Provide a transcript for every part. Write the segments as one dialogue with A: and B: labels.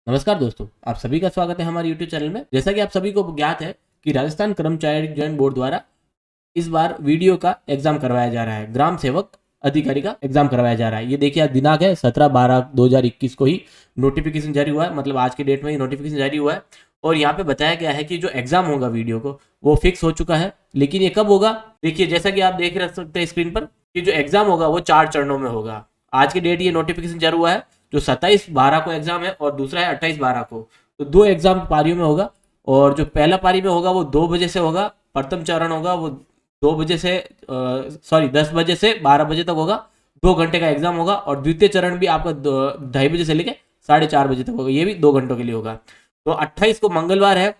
A: नमस्कार दोस्तों, आप सभी का स्वागत है हमारे YouTube चैनल में। जैसा कि आप सभी को ज्ञात है कि राजस्थान कर्मचारी चयन बोर्ड द्वारा इस बार वीडियो का एग्जाम करवाया जा रहा है। ग्राम सेवक अधिकारी का एग्जाम करवाया जा रहा है। ये देखिए, आज दिनांक है 17/12/2021 को ही नोटिफिकेशन जारी हुआ है। मतलब आज के डेट में ही नोटिफिकेशन जारी हुआ है। और यहाँ पे बताया गया है कि जो एग्जाम होगा वीडियो को वो फिक्स हो चुका है। लेकिन ये कब होगा, देखिए जैसा कि आप देख रख सकते हैं स्क्रीन पर कि जो एग्जाम होगा वो 4 चरणों में होगा। आज की डेट ये नोटिफिकेशन जारी हुआ है। जो 27/12 को एग्जाम है और दूसरा है 28/12 को। तो 2 एग्जाम पारियों में होगा। और जो पहला पारी में होगा वो 2 बजे से होगा। प्रथम चरण होगा वो 2 बजे से 10 बजे से 12 बजे तक होगा। 2 घंटे का एग्जाम होगा। और द्वितीय चरण भी आपका 2:30 बजे से लेकर 4:30 बजे तक होगा। ये भी 2 घंटों के लिए होगा। तो 28 को मंगलवार है।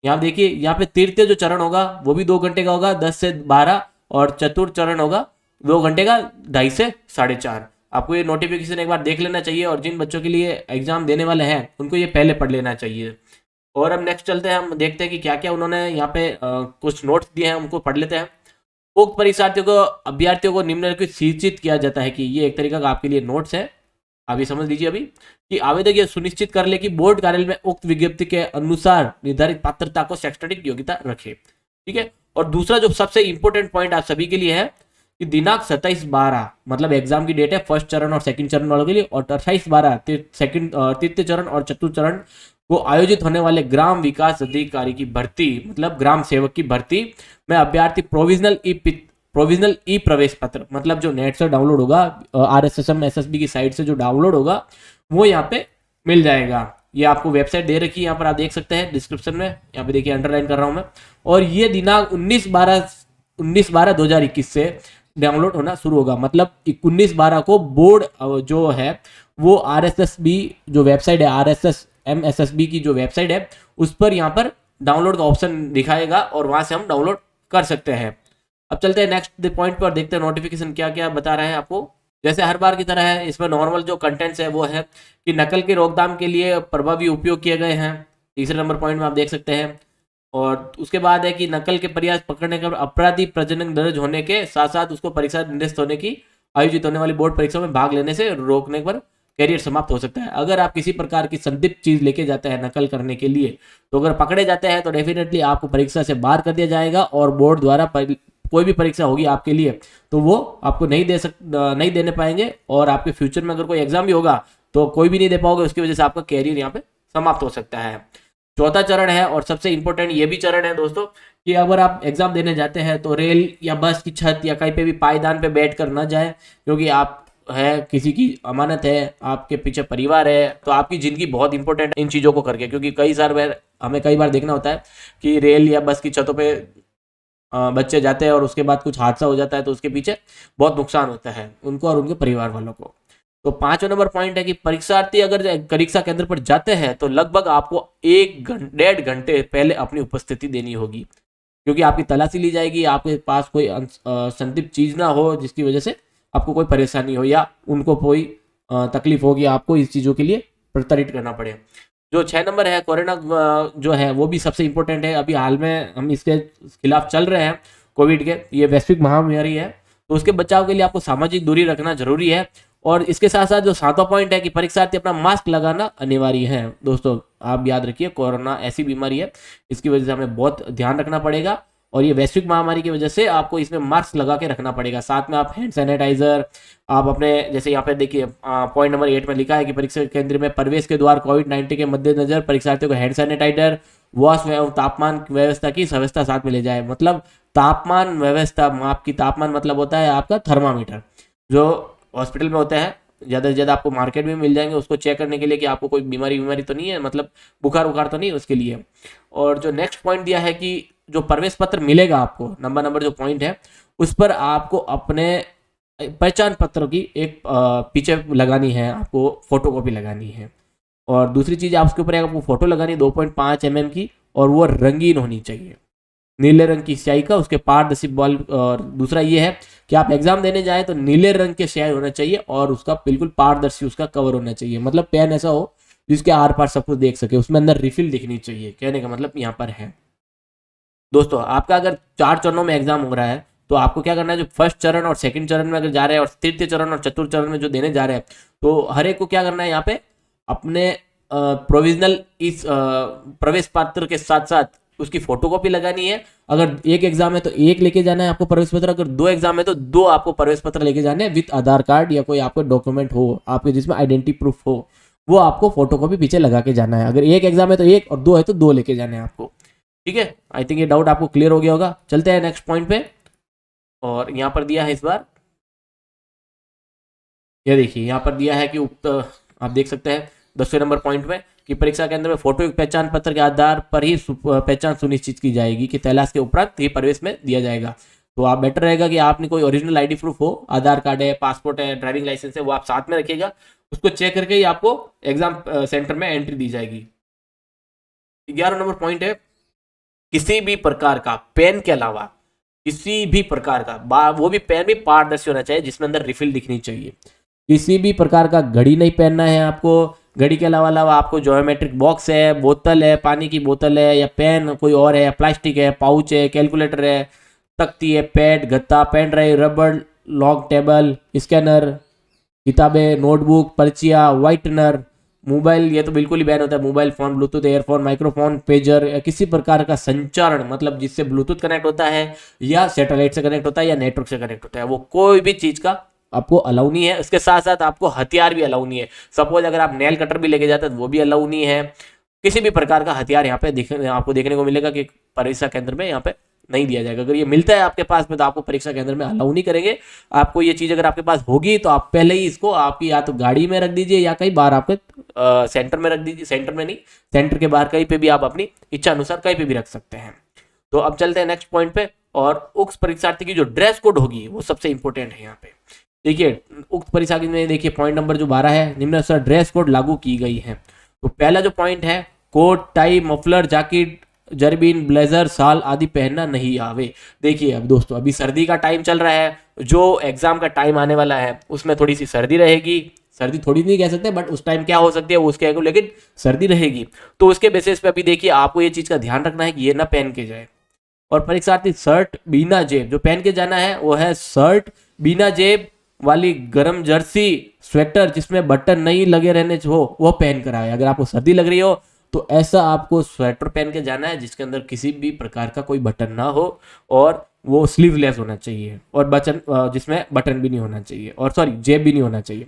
A: यहाँ देखिए, यहाँ पे तृतीय जो चरण होगा वो भी 2 घंटे का होगा, 10 से 12। और चतुर्थ चरण होगा 2 घंटे का, 2:30 से 4:30। आपको ये नोटिफिकेशन एक बार देख लेना चाहिए। और जिन बच्चों के लिए एग्जाम देने वाले हैं उनको ये पहले पढ़ लेना चाहिए। और अब नेक्स्ट चलते हैं, हम देखते हैं कि क्या क्या उन्होंने यहाँ पे कुछ नोट्स दिए हैं, उनको पढ़ लेते हैं। उक्त परीक्षार्थियों को अभ्यर्थियों को निम्नलिखित सूचित किया जाता है कि ये एक तरीका का आपके लिए नोट्स है। आप ये समझ लीजिए अभी कि आवेदक ये सुनिश्चित कर ले कि बोर्ड कार्यालय में उक्त विज्ञप्ति के अनुसार निर्धारित पात्रता को शैक्षणिक योग्यता रखे। ठीक है। और दूसरा जो सबसे इंपॉर्टेंट पॉइंट आप सभी के लिए है कि दिनांक 27/12 मतलब एग्जाम की डेट है फर्स्ट चरण और सेकंड चरण वालों के लिए। और 28/12 तृतीय चरण और चतुर्थ चरण को आयोजित होने वाले ग्राम विकास अधिकारी की भर्ती मतलब ग्राम सेवक की भर्ती में अभ्यर्थी प्रोविजनल ई प्रवेश पत्र मतलब जो नेट से डाउनलोड होगा, RSSM SSB की साइट से जो डाउनलोड होगा वो यहाँ पे मिल जाएगा। ये आपको वेबसाइट दे रखी है, यहाँ पर आप देख सकते हैं डिस्क्रिप्शन में। यहाँ पे देखिए, अंडरलाइन कर रहा हूँ मैं। और ये दिनांक 19/12/2021 से डाउनलोड होना शुरू होगा। मतलब 19/12 को बोर्ड जो है वो RSSB जो वेबसाइट है, RSSM SSB की जो वेबसाइट है उस पर यहाँ पर डाउनलोड का ऑप्शन दिखाएगा और वहां से हम डाउनलोड कर सकते हैं। अब चलते हैं नेक्स्ट पॉइंट पर, देखते हैं नोटिफिकेशन क्या क्या बता रहा है आपको। जैसे हर बार की तरह है, इसमें नॉर्मल जो कंटेंट्स है वो है कि नकल के रोकथाम के लिए प्रभावी उपयोग किए गए हैं। तीसरे नंबर पॉइंट में आप देख सकते हैं। और उसके बाद है कि नकल के प्रयास पकड़ने का अपराधी प्रजनन दर्ज होने के साथ साथ उसको परीक्षा निरस्त होने की आयोजित होने वाली बोर्ड परीक्षा में भाग लेने से रोकने पर कैरियर समाप्त हो सकता है। अगर आप किसी प्रकार की संदिग्ध चीज लेके जाते हैं नकल करने के लिए, तो अगर पकड़े जाते हैं तो डेफिनेटली आपको परीक्षा से बाहर कर दिया जाएगा। और बोर्ड द्वारा कोई भी परीक्षा होगी आपके लिए तो वो आपको नहीं देने पाएंगे। और आपके फ्यूचर में अगर कोई एग्जाम भी होगा तो कोई भी नहीं दे पाओगे, उसकी वजह से आपका कैरियर यहाँ पे समाप्त हो सकता है। चौथा चरण है और सबसे इंपॉर्टेंट ये भी चरण है दोस्तों कि अगर आप एग्जाम देने जाते हैं तो रेल या बस की छत या कहीं पे भी पायदान पे बैठ कर न जाए, क्योंकि आप है किसी की अमानत है, आपके पीछे परिवार है, तो आपकी जिंदगी बहुत इंपॉर्टेंट है इन चीज़ों को करके। क्योंकि हमें कई बार देखना होता है कि रेल या बस की छतों पे बच्चे जाते हैं और उसके बाद कुछ हादसा हो जाता है तो उसके पीछे बहुत नुकसान होता है उनको और उनके परिवार वालों को। तो 5वां नंबर पॉइंट है कि परीक्षार्थी अगर परीक्षा केंद्र पर जाते हैं तो लगभग आपको 1-1.5 घंटे पहले अपनी उपस्थिति देनी होगी, क्योंकि आपकी तलाशी ली जाएगी। आपके पास कोई संदिग्ध चीज ना हो जिसकी वजह से आपको कोई परेशानी हो या उनको कोई तकलीफ होगी, आपको इस चीजों के लिए प्रताड़ित करना पड़े। जो 6 नंबर है कोरोना जो है वो भी सबसे इंपॉर्टेंट है। अभी हाल में हम इसके खिलाफ चल रहे हैं कोविड के, ये वैश्विक महामारी है, तो उसके बचाव के लिए आपको सामाजिक दूरी रखना जरूरी है। और इसके साथ साथ जो 7वां पॉइंट है कि परीक्षार्थी अपना मास्क लगाना अनिवार्य है। दोस्तों आप याद रखिए, कोरोना ऐसी बीमारी है, इसकी वजह से हमें बहुत ध्यान रखना पड़ेगा। और ये वैश्विक महामारी की वजह से आपको इसमें मास्क लगा के रखना पड़ेगा। साथ में आप हैंड सैनिटाइजर, आप अपने जैसे यहाँ पे देखिए पॉइंट नंबर 8 में लिखा है कि परीक्षा केंद्र में प्रवेश के द्वार कोविड-19 के मद्देनजर परीक्षार्थियों को हैंड सैनिटाइजर, वॉश एवं तापमान व्यवस्था की व्यवस्था साथ में ले जाए। मतलब तापमान व्यवस्था, आपकी तापमान मतलब होता है आपका थर्मामीटर, जो हॉस्पिटल में होता है, ज़्यादा से ज़्यादा आपको मार्केट में मिल जाएंगे, उसको चेक करने के लिए कि आपको कोई बीमारी तो नहीं है, मतलब बुखार उखार तो नहीं है उसके लिए। और जो नेक्स्ट पॉइंट दिया है कि जो प्रवेश पत्र मिलेगा आपको, नंबर जो पॉइंट है उस पर आपको अपने पहचान पत्र की एक पीछे लगानी है, आपको फोटोकॉपी लगानी है। और दूसरी चीज़ आप उसके ऊपर आपको फोटो लगानी है 2.5 mm की, और वो रंगीन होनी चाहिए, नीले रंग की स्याही का, उसके पारदर्शी बॉल। और दूसरा ये है कि आप एग्जाम देने जाए तो नीले रंग के स्याही होना चाहिए और उसका बिल्कुल पारदर्शी उसका कवर होना चाहिए। मतलब पेन ऐसा हो जिसके आर पार सब कुछ देख सके, उसमें अंदर रिफिल दिखनी चाहिए, कहने का मतलब यहाँ पर है। दोस्तों आपका अगर 4 चरणों में एग्जाम हो रहा है तो आपको क्या करना है, जो फर्स्ट चरण और सेकंड चरण में अगर जा रहे हैं और तृतीय चरण और चतुर्थ चरण में जो देने जा रहे हैं, तो हर एक को क्या करना है, यहाँ पे अपने प्रोविजनल इस प्रवेश पत्र के साथ साथ उसकी फोटोकॉपी लगानी है। अगर एक एग्जाम है तो एक लेके जाना है आपको प्रवेश पत्र, अगर 2 एग्जाम है तो 2 आपको प्रवेश पत्र लेके जाने हैं विद आधार कार्ड या कोई आपको डॉक्यूमेंट हो आपके जिसमें आइडेंटिटी प्रूफ हो, वो आपको फोटोकॉपी पीछे लगा के जाना है। अगर एक एग्जाम है तो एक और 2 है तो 2 लेके जाने हैं आपको। ठीक है, आई थिंक ये डाउट आपको क्लियर हो गया होगा। चलते हैं नेक्स्ट पॉइंट पे, और यहाँ पर दिया है इस बार, ये देखिए यहाँ पर दिया है कि उक्त, आप देख सकते हैं 10वें नंबर पॉइंट में कि परीक्षा केंद्र में फोटो पहचान पत्र के आधार पर ही पहचान सुनिश्चित की जाएगी कि तलाश के उपरांत ही प्रवेश में दिया जाएगा। तो आप बेटर रहेगा कि आपने कोई ओरिजिनल आईडी प्रूफ हो, आधार कार्ड है, पासपोर्ट है, ड्राइविंग लाइसेंस है, वो आप साथ में रखिएगा। उसको चेक करके ही आपको एग्जाम सेंटर में एंट्री दी जाएगी। 11 नंबर पॉइंट है, किसी भी प्रकार का पेन के अलावा किसी भी प्रकार का, वो भी पेन भी पारदर्शी होना चाहिए जिसमें अंदर रिफिल दिखनी चाहिए। किसी भी प्रकार का घड़ी नहीं पहनना है आपको। घड़ी के अलावा आपको ज्योमेट्रिक बॉक्स है, बोतल है, पानी की बोतल है, या पेन कोई और है, या प्लास्टिक है, पाउच है, कैलकुलेटर है, तख्ती है, पैड, गत्ता, पेन ड्राइव, रबड़, लॉग टेबल, स्कैनर, किताबें, नोटबुक, पर्चियाँ, व्हाइटनर, मोबाइल, ये तो बिल्कुल ही बैन होता है। Mobile phone, Bluetooth earphone, microphone, pager या किसी प्रकार का संचारण, मतलब जिससे ब्लूटूथ कनेक्ट होता है या सैटेलाइट से कनेक्ट होता है या नेटवर्क से कनेक्ट होता है, वो कोई भी चीज का आपको अलाउ नहीं है। उसके साथ साथ आपको हथियार भी अलाउ नहीं है। सपोज अगर आप नेल कटर भी लेके जाते हैं तो वो भी अलाउ नहीं है। किसी भी प्रकार का हथियार यहाँ पे आपको देखने को मिलेगा कि परीक्षा केंद्र में यहाँ पे नहीं दिया जाएगा। अगर ये मिलता है आपके पास में तो आपको परीक्षा केंद्र में अलाउ नहीं करेंगे। आपको ये चीज अगर आपके पास होगी तो आप पहले ही इसको आपकी या तो गाड़ी में रख दीजिए या कहीं बाहर आपके सेंटर में रख दीजिए। सेंटर में नहीं, सेंटर के बाहर कहीं पे भी आप अपनी इच्छा अनुसार कहीं पे भी रख सकते हैं। तो अब चलते हैं नेक्स्ट पॉइंट पे, और उक्त परीक्षार्थी की जो ड्रेस कोड होगी वो सबसे इंपॉर्टेंट है यहाँ पे। देखिए उक्त परीक्षा में देखिए पॉइंट नंबर जो 12 है, निम्नानुसार ड्रेस कोड लागू की गई है। तो पहला जो पॉइंट है, कोट, टाई, मफलर, जैकेट, जरबीन, ब्लेजर, शाल आदि पहनना नहीं आवे। देखिए अब दोस्तों अभी सर्दी का टाइम चल रहा है, जो एग्जाम का टाइम आने वाला है उसमें थोड़ी सी सर्दी रहेगी। सर्दी थोड़ी नहीं कह सकते, बट उस टाइम क्या हो सकती है वो उसके आगे, लेकिन सर्दी रहेगी। तो उसके बेसिस पे अभी देखिए आपको ये चीज का ध्यान रखना है कि ये ना पहन के जाए। और परीक्षार्थी शर्ट बिना जेब, जो पहन के जाना है वो है शर्ट बिना जेब वाली गर्म जर्सी, स्वेटर जिसमें बटन नहीं लगे रहने हो वो पहन कर आए। अगर आपको सर्दी लग रही हो तो ऐसा आपको स्वेटर पहन के जाना है जिसके अंदर किसी भी प्रकार का कोई बटन ना हो, और वो स्लीवलेस होना चाहिए, और बटन जिसमें बटन भी नहीं होना चाहिए, और सॉरी जेब भी नहीं होना चाहिए।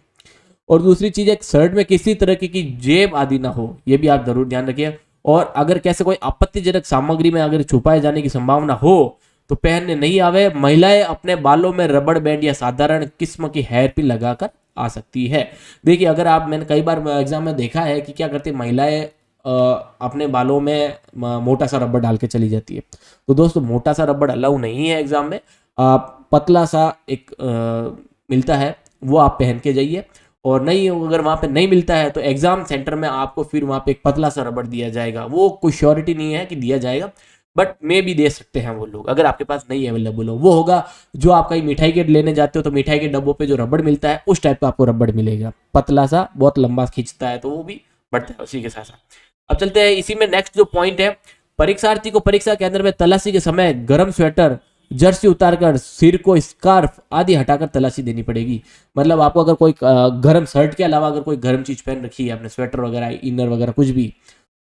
A: और दूसरी चीज है, शर्ट में किसी तरह की जेब आदि ना हो, ये भी आप जरूर ध्यान रखिए। और अगर कैसे कोई आपत्तिजनक सामग्री में अगर छुपाए जाने की संभावना हो तो पहनने नहीं आवे। महिलाएं अपने बालों में रबड़ बैंड या साधारण किस्म की हेयर पिन लगाकर आ सकती है। देखिए अगर आप, मैंने कई बार एग्जाम में देखा है कि क्या करती है महिलाएं अपने बालों में मोटा सा रबड़ डाल के चली जाती है। तो दोस्तों मोटा सा रबड़ अलाउ नहीं है एग्जाम में। पतला सा एक मिलता है वो आप पहन के जाइए, और नहीं अगर वहां पे नहीं मिलता है तो एग्जाम सेंटर में आपको फिर वहां पे एक पतला सा रबड़ दिया जाएगा। वो कोई श्योरिटी नहीं है कि दिया जाएगा, बट मे भी दे सकते हैं वो लोग, अगर आपके पास नहीं अवेलेबल हो। वो होगा जो आप कहीं मिठाई के लेने जाते हो तो मिठाई के डब्बों पे जो रबड़ मिलता है उस टाइप का आपको रबड़ मिलेगा, पतला सा, बहुत लंबा खींचता है, तो वो भी बढ़ता है उसी के साथ साथ। अब चलते हैं इसी में नेक्स्ट जो पॉइंट है, परीक्षार्थी को परीक्षा केंद्र में तलाशी के समय गर्म स्वेटर, जर्सी उतारकर सिर को स्कार्फ आदि हटाकर तलाशी देनी पड़ेगी। मतलब आपको अगर कोई गर्म शर्ट के अलावा अगर कोई गर्म चीज पहन रखी है आपने, स्वेटर वगैरह, इनर वगैरह कुछ भी,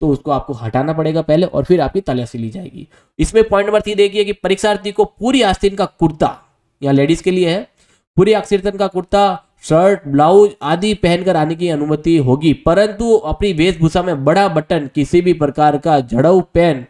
A: तो उसको आपको हटाना पड़ेगा पहले, और फिर आपकी तलाशी ली जाएगी। इसमें पॉइंट नंबर 3 देखिए कि परीक्षार्थी को पूरी आस्तीन का कुर्ता, या लेडीज के लिए है, पूरी आस्तीन का कुर्ता, शर्ट, ब्लाउज आदि पहनकर आने की अनुमति होगी, परंतु अपनी वेशभूषा में बड़ा बटन, किसी भी प्रकार का जड़ऊ पेन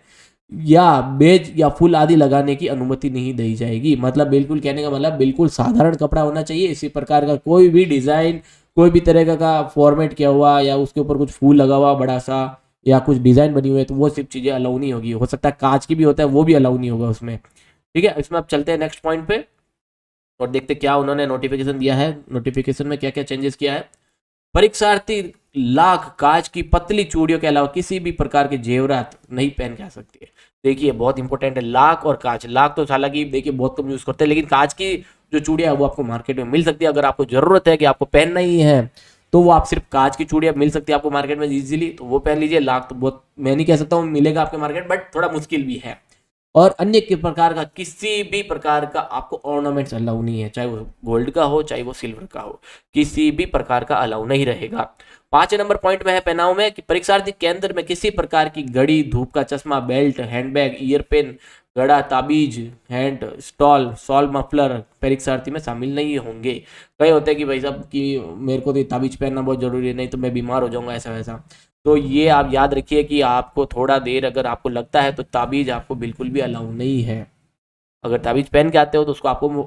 A: या बेज या फूल आदि लगाने की अनुमति नहीं दी जाएगी। मतलब बिल्कुल, कहने का मतलब बिल्कुल साधारण कपड़ा होना चाहिए। इसी प्रकार का कोई भी डिजाइन, कोई भी तरह का फॉर्मेट किया हुआ या उसके ऊपर कुछ फूल लगा हुआ बड़ा सा या कुछ डिजाइन बनी हुई है तो वो सिर्फ चीजें अलाउ नहीं होगी। हो सकता है कांच की भी होता है, वो भी अलाउ नहीं होगा उसमें। ठीक है, इसमें अब चलते हैं नेक्स्ट पॉइंट पे और देखते क्या उन्होंने नोटिफिकेशन दिया है, नोटिफिकेशन में क्या क्या चेंजेस किया है। परीक्षार्थी लाख, कांच की पतली चूड़ियों के अलावा किसी भी प्रकार के जेवरात नहीं पहन के आ सकती है। देखिए बहुत इंपॉर्टेंट है, लाख और कांच। लाख तो हालांकि देखिए बहुत कम यूज करते हैं, लेकिन कांच की जो चूड़ियां है वो आपको मार्केट में मिल सकती है। अगर आपको जरूरत है कि आपको पहनना ही है तो वो आप सिर्फ कांच की चूड़ियां मिल सकती है आपको मार्केट में इजीली, तो वो पहन लीजिए। लाख तो बहुत, मैं नहीं कह सकता हूँ मिलेगा आपके मार्केट, बट थोड़ा मुश्किल भी है। और अन्य के प्रकार का किसी भी प्रकार का आपको ऑर्नामेंट्स अलाउ नहीं है, चाहे वो गोल्ड का हो चाहे वो सिल्वर का हो, किसी भी प्रकार का अलाउ नहीं रहेगा। 5 नंबर पॉइंट में है पहनाव में कि परीक्षार्थी केंद्र में किसी प्रकार की घड़ी, धूप का चश्मा, बेल्ट, हैंडबैग, ईयर पेन, घड़ा, ताबीज, हैंड स्टॉल, सॉल, मफलर परीक्षार्थी में शामिल नहीं होंगे। कई होते हैं कि भाई साहब कि मेरे को तो ताबीज पहनना बहुत जरूरी है, नहीं तो मैं बीमार हो जाऊंगा, ऐसा वैसा। तो ये आप याद रखिए कि आपको थोड़ा देर अगर आपको लगता है तो ताबीज आपको बिल्कुल भी अलाउ नहीं है। अगर ताबीज पहन के आते हो तो उसको आपको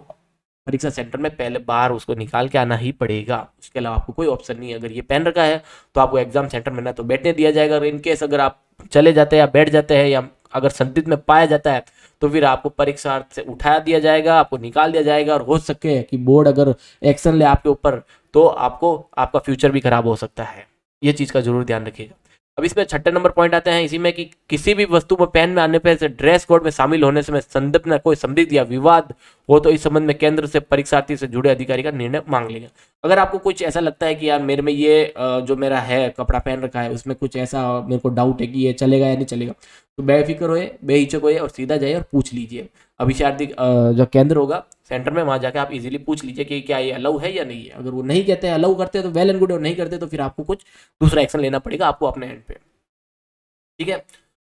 A: परीक्षा सेंटर में पहले बाहर उसको निकाल के आना ही पड़ेगा, उसके अलावा आपको कोई ऑप्शन नहीं है। अगर ये पहन रखा है तो आपको एग्जाम सेंटर में ना तो बैठने दिया जाएगा, और इनकेस अगर आप चले जाते हैं या बैठ जाते हैं या अगर संदिग्ध में पाया जाता है तो फिर आपको परीक्षार्थ से उठा दिया जाएगा, आपको निकाल दिया जाएगा, और हो सके कि बोर्ड अगर एक्शन ले आपके ऊपर तो आपको आपका फ्यूचर भी खराब हो सकता है। ये चीज़ का जरूर ध्यान रखिएगा। अब इसमें 6 नंबर पॉइंट आते हैं इसी में कि किसी भी वस्तु में पहन में आने पर से ड्रेस कोड में शामिल होने से संदिग्ध न कोई संदिग्ध या विवाद हो तो इस संबंध में केंद्र से परीक्षार्थी से जुड़े अधिकारी का निर्णय मांग लेगा। अगर आपको कुछ ऐसा लगता है कि यार मेरे में ये जो मेरा है कपड़ा पहन रखा है उसमें कुछ ऐसा मेरे को डाउट है कि ये चलेगा या नहीं चलेगा, तो बेफिक्र होए, बेहिचक होए और सीधा जाइए और पूछ लीजिए। अभिशार्थी जो केंद्र होगा सेंटर में, वहां जाकर आप इजीली पूछ लीजिए कि क्या ये अलाउ है या नहीं है। अगर वो नहीं कहते हैं अलाउ करते हैं तो वेल एंड गुड, और नहीं करते तो फिर आपको कुछ दूसरा एक्शन लेना पड़ेगा आपको अपने एंड पे, ठीक है।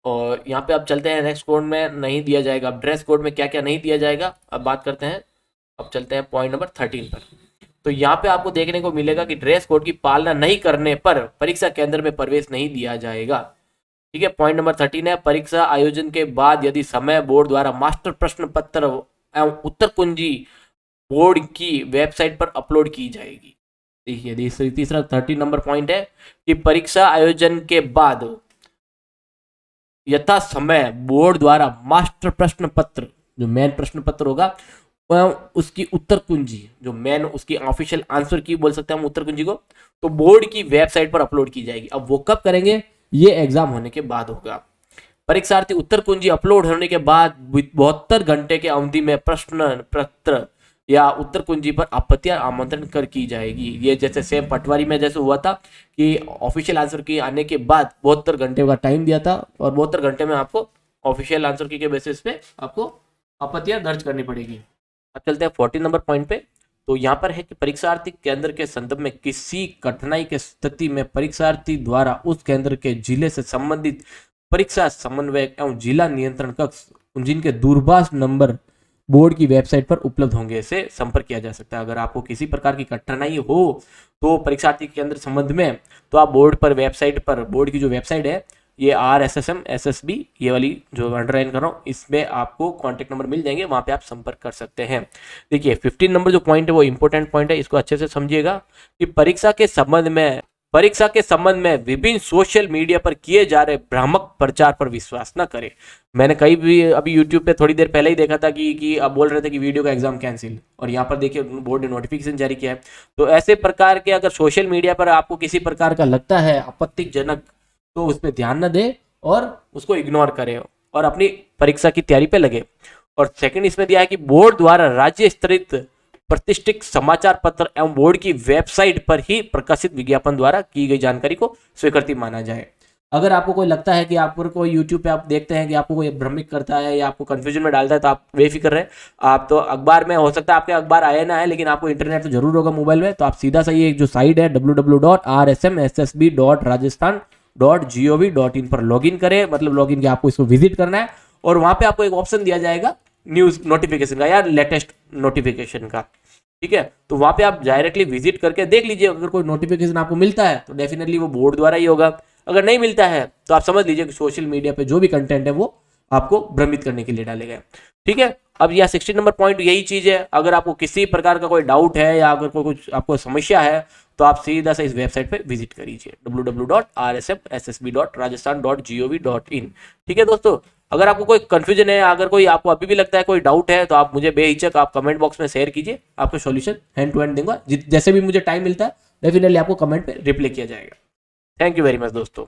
A: और यहाँ पे अब चलते हैं नेक्स्ट कोड में नहीं दिया जाएगा। अब ड्रेस कोड में क्या क्या नहीं दिया जाएगा अब बात करते हैं। अब चलते हैं पॉइंट नंबर 13 पर। तो यहाँ पे आपको देखने को मिलेगा कि ड्रेस कोड की पालना नहीं करने पर परीक्षा केंद्र में प्रवेश नहीं दिया जाएगा, ठीक है। पॉइंट नंबर 13 है परीक्षा आयोजन के बाद यदि समय बोर्ड द्वारा मास्टर प्रश्न पत्र एवं उत्तर कुंजी बोर्ड की वेबसाइट पर अपलोड की जाएगी। देखिए तीसरा 13 नंबर पॉइंट है कि परीक्षा आयोजन के बाद यथा समय बोर्ड द्वारा मास्टर प्रश्न पत्र, जो मेन प्रश्न पत्र होगा, उसकी उत्तर कुंजी, जो मेन उसकी ऑफिशियल आंसर की बोल सकते हैं हम उत्तर कुंजी को, तो बोर्ड की वेबसाइट पर अपलोड की जाएगी। अब वो कब करेंगे? ये एग्जाम होने के बाद होगा। परीक्षार्थी उत्तर कुंजी अपलोड होने के बाद 72 घंटे के अवधि में प्रश्न पत्र या उत्तर कुंजी पर आपत्ति आमंत्रण कर की जाएगी। ये जैसे सेम पटवारी में जैसे हुआ था कि ऑफिशियल आंसर की आने के बाद 72 घंटे का टाइम दिया था, और 72 घंटे में आपको ऑफिशियल आंसर की के बेसिस पे आपको आपत्तियां दर्ज करनी पड़ेगी। अब चलते हैं 14 नंबर पॉइंट पे। तो यहाँ पर है कि परीक्षार्थी केंद्र के संदर्भ में किसी कठिनाई के स्थिति में परीक्षार्थी द्वारा उस केंद्र के जिले से संबंधित परीक्षा समन्वयक एवं जिला नियंत्रण कक्ष जिनके दूरभाष नंबर बोर्ड की वेबसाइट पर उपलब्ध होंगे से संपर्क किया जा सकता है। अगर आपको किसी प्रकार की कठिनाई हो तो परीक्षार्थी केंद्र संबंध में, तो आप बोर्ड पर वेबसाइट पर, बोर्ड की जो वेबसाइट है ये RSSM SSB ये वाली जो अंडरलाइन कर रहा हूँ, इसमें आपको कॉन्टेक्ट नंबर मिल जाएंगे, वहां पे आप संपर्क कर सकते हैं। देखिए 15 नंबर जो पॉइंट है वो इंपॉर्टेंट पॉइंट है, इसको अच्छे से समझिएगा कि परीक्षा के संबंध में विभिन्न सोशल मीडिया पर किए जा रहे भ्रामक प्रचार पर विश्वास न करें। मैंने कई भी अभी यूट्यूब पे थोड़ी देर पहले ही देखा था कि अब बोल रहे थे कि वीडियो का एग्जाम कैंसिल, और यहाँ पर देखिए बोर्ड ने नोटिफिकेशन जारी किया है। तो ऐसे प्रकार के अगर सोशल मीडिया पर आपको किसी प्रकार का लगता है आपत्तिजनक तो उस पर ध्यान न दे और उसको इग्नोर करे और अपनी परीक्षा की तैयारी पे लगे। और सेकंड इसमें दिया है कि बोर्ड द्वारा राज्य स्तरित प्रतिष्ठित समाचार पत्र एवं बोर्ड की वेबसाइट पर ही प्रकाशित विज्ञापन द्वारा की गई जानकारी को स्वीकृति माना जाए। अगर आपको कोई लगता है कि आपको कोई यूट्यूब पे आप देखते हैं कि आपको कोई भ्रमित करता है या आपको कंफ्यूजन में डालता है, तो आप बेफिक्र रहे। आप तो अखबार में, हो सकता है आपके अखबार आए ना है, लेकिन आपको इंटरनेट तो जरूर होगा मोबाइल में, तो आप सीधा सा ये जो साइट है www.rsmssb.rajasthan.gov.in पर लॉगिन करें, मतलब लॉगिन के आपको इसको विजिट करना है, और वहां पे आपको एक ऑप्शन दिया जाएगा न्यूज नोटिफिकेशन का या लेटेस्ट नोटिफिकेशन का, ठीक है। तो वहां पे आप डायरेक्टली विजिट करके देख लीजिए, अगर कोई नोटिफिकेशन आपको मिलता है तो डेफिनेटली वो बोर्ड द्वारा ही होगा, अगर नहीं मिलता है तो आप समझ लीजिए कि सोशल मीडिया पे जो भी कंटेंट है वो आपको भ्रमित करने के लिए डाले गए, ठीक है। अब यह 16 नंबर पॉइंट यही चीज है, अगर आपको किसी प्रकार का कोई डाउट है या अगर कोई कुछ आपको समस्या है तो आप सीधा से इस वेबसाइट पे विजिट करिए www.rsmssb.rajasthan.gov.in, ठीक है दोस्तों। अगर आपको कोई कंफ्यूजन है, अगर कोई आपको अभी भी लगता है कोई डाउट है, तो आप मुझे बेहिचक आप कमेंट बॉक्स में शेयर कीजिए, आपको सॉल्यूशन हैंड टू हैंड दूंगा। जैसे भी मुझे टाइम मिलता है डेफिनेटली आपको कमेंट पे रिप्लाई किया जाएगा। थैंक यू वेरी मच दोस्तों।